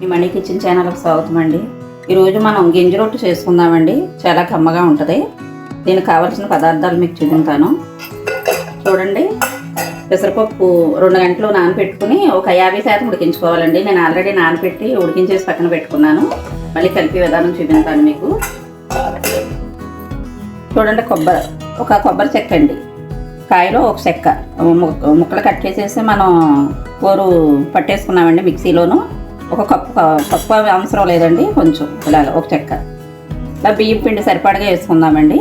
ఈ money kitchen ఛానల్కి స్వాగతం అండి. ఈరోజు మనం గింజ రొట్టె చేసుకుందామండి. చాలా కమ్మగా ఉంటుంది. దీనికి కావాల్సిన పదార్థాలు మీకు చూపించాను. చూడండి, పెసరపప్పు 2 గంటలు నానబెట్టుకుని ఒక 50% ఉడికించుకోవాలండి. నేను ఆల్రెడీ నానబెట్టి ఉడికించేసి పక్కన పెట్టుకున్నాను. మళ్ళీ కలిపే విధానం చూపించాను మీకు. చూడండి, కొబ్బరి చెక్క అండి, కాయలో ఒక చెక్క ముక్కలు కట్ చేసేసి మనం కూర పట్టేసుకున్నామండి మిక్సీలోను. ఒక కప్పు అవసరం లేదండి, కొంచెం ఇలాగ ఒక చెక్క. ఇలా బియ్యం పిండి సరిపడగా వేసుకుందామండి.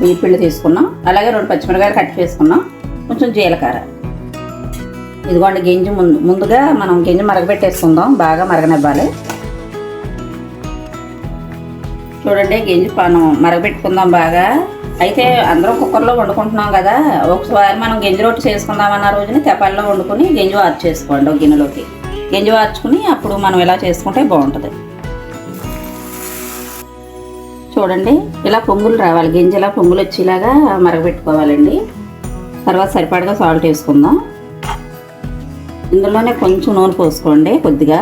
బియ్యం పిండి తీసుకున్నాం. అలాగే 2 పచ్చిమిరకాయలు కట్ చేసుకున్నాం. కొంచెం జీలకర్ర. ఇదిగోండి గింజ. ముందుగా మనం గింజ మరగబెట్టేసుకుందాం, బాగా మరగనివ్వాలి. చూడండి, గింజ మనం మరగబెట్టుకుందాం బాగా. అయితే అందరం కుక్కర్లో వండుకుంటున్నాం కదా, ఒకసారి మనం గింజ రొట్టె చేసుకుందామన్న రోజుని తెపాల్లో వండుకొని గింజ వార్చు చేసుకోండి. ఒక గిన్నెలోకి గింజ వార్చుకుని అప్పుడు మనం ఇలా చేసుకుంటే బాగుంటుంది. చూడండి, ఇలా పొంగులు రావాలి. గింజ ఇలా పొంగులు వచ్చేలాగా మరగబెట్టుకోవాలండి. తర్వాత సరిపడగా సాల్ట్ వేసుకుందాం. ఇందులోనే కొంచెం నూనె పోసుకోండి కొద్దిగా.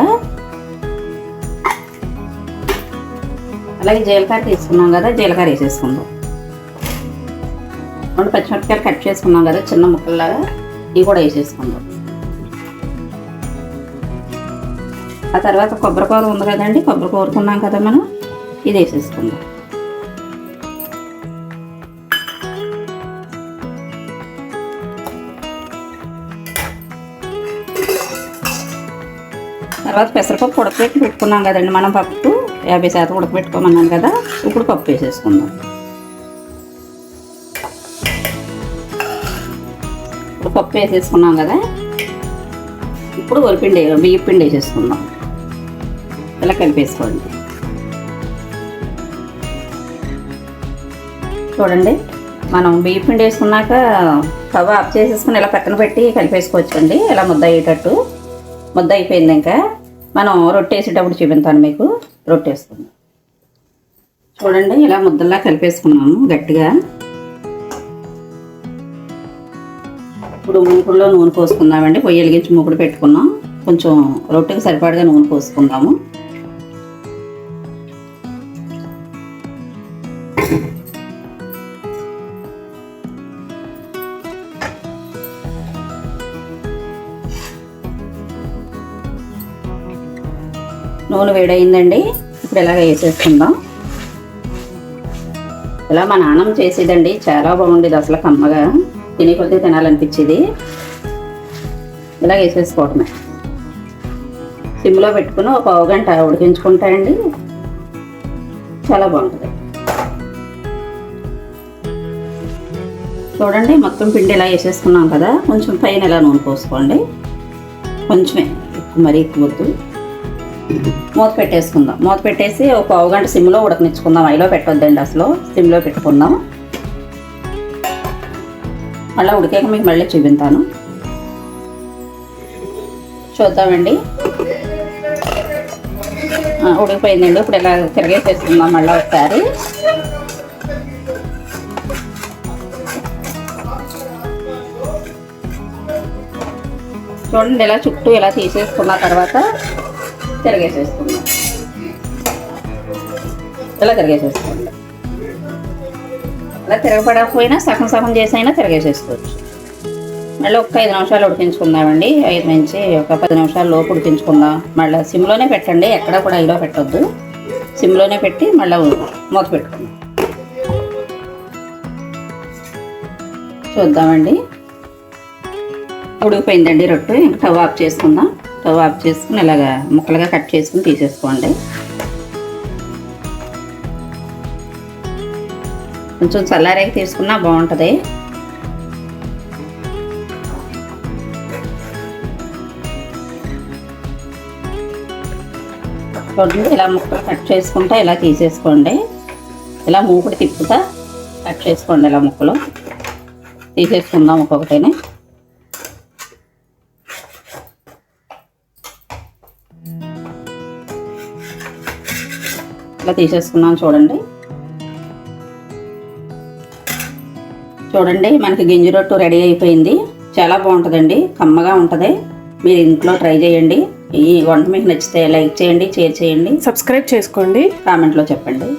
అలాగే జీలకర్ర తీసుకున్నాం కదా, జీలకర్ర వేసేసుకుందాం. 2 పచ్చిమిరపకాయలు కట్ చేసుకున్నాం కదా చిన్న ముక్కల్లాగా, ఇవి కూడా వేసేసుకుందాం. ఆ తర్వాత కొబ్బరికూర ఉంది కదండి, కొబ్బరి కోరుకున్నాం కదా మనం, ఇది వేసేసుకుందాం. తర్వాత పెసరపప్పు ఉడకబెట్టి పెట్టుకున్నాం కదండి మనం. పప్పు 50% ఉడకబెట్టుకోమన్నాను కదా, ఇప్పుడు పప్పు వేసేసుకుందాం. ఇప్పుడు పప్పు వేసేసుకున్నాం కదా, ఇప్పుడు బియ్యం పిండి వేసేసుకుందాం. ఇలా కలిపేసుకోండి. చూడండి, మనం బియ్యం పిండి వేసుకున్నాక స్టవ్ ఆఫ్ చేసేసుకుని ఇలా పక్కన పెట్టి కలిపేసుకోవచ్చండి. ఇలా ముద్ద అయ్యేటట్టు. ముద్ద అయిపోయింది. ఇంకా మనం రొట్టె వేసేటప్పుడు చూపిస్తాను మీకు. రొట్టె వేసుకుందాం. చూడండి, ఇలా ముద్దల్లా కలిపేసుకున్నాము గట్టిగా. ఇప్పుడు మూకుడులో నూనె పోసుకుందామండి. పొయ్యి వెలిగించి మూకుడు పెట్టుకున్నాం. కొంచెం రొట్టెకి సరిపడగా నూనె పోసుకుందాము. నూనె వేడయిందండి. ఇప్పుడు ఇలాగ వేసేసుకుందాం. ఇలా మా నాన్నమ్మ చేసేదండి, చాలా బాగుండేది అసలు. కమ్మగా తినే కొద్దీ తినాలనిపించేది. ఇలా వేసేసుకోవటమే. సిమ్లో పెట్టుకుని ఒక 1 గంట ఉడికించుకుంటాయండి. చాలా బాగుంటుంది. చూడండి, మొత్తం పిండి ఇలా వేసేసుకున్నాం కదా. కొంచెం పైన ఇలా నూనె పోసుకోండి. కొంచెమే, మరీ ఎక్కువ వద్దు. మూత పెట్టేసుకుందాం. మూత పెట్టేసి ఒక 1 గంట సిమ్లో ఉడకనిచ్చుకుందాం. ఐలో పెట్టొద్దండి అసలు, సిమ్లో పెట్టుకుందాం. మళ్ళీ ఉడికాక మీకు మళ్ళీ చూపిస్తాను. చూద్దామండి. ఉడికిపోయిందండి. ఇప్పుడు ఇలా తిరగేసేసుకుందాం మళ్ళీ ఒకసారి. చూడండి, ఇలా చుట్టూ ఇలా తీసేసుకున్న తర్వాత తిరగేసేసుకుందాం. ఇలా తిరగేసేసుకోండి. అలా తిరగపడకపోయినా సగం చేసైనా తిరగేసేసుకోవచ్చు. మళ్ళీ ఒక 5 నిమిషాలు ఉడికించుకుందామండి. 5 నుంచి ఒక 10 నిమిషాల లోపు ఉడికించుకుందాం. మళ్ళీ సిమ్లోనే పెట్టండి, ఎక్కడ కూడా ఐలో పెట్టొద్దు. సిమ్లోనే పెట్టి మళ్ళీ మూత పెట్టుకుందాం. చూద్దామండి. ఉడికిపోయిందండి రొట్టె. ఇంకా స్టవ్ ఆఫ్ చేసుకుందాం. స్టవ్ ఆఫ్ చేసుకుని ఇలాగా ముక్కలుగా కట్ చేసుకుని తీసేసుకోండి. కొంచెం చల్లారేకి తీసుకున్నా బాగుంటుంది. చూడండి, ఇలా ముక్కలు కట్ చేసుకుంటా ఇలా తీసేసుకోండి. ఇలా మూకుడు తిప్పుతా కట్ చేసుకోండి. ఇలా ముక్కలు తీసేసుకుందాం ఒక్కొక్కటిని. ఇలా తీసేసుకున్నాం. చూడండి, మనకి గింజ రొట్టె రెడీ అయిపోయింది. చాలా బాగుంటుందండి, కమ్మగా ఉంటుంది. మీరు ఇంట్లో ట్రై చేయండి. ఈ వంట మీకు నచ్చితే లైక్ చేయండి, షేర్ చేయండి, సబ్స్క్రైబ్ చేసుకోండి, కామెంట్లో చెప్పండి.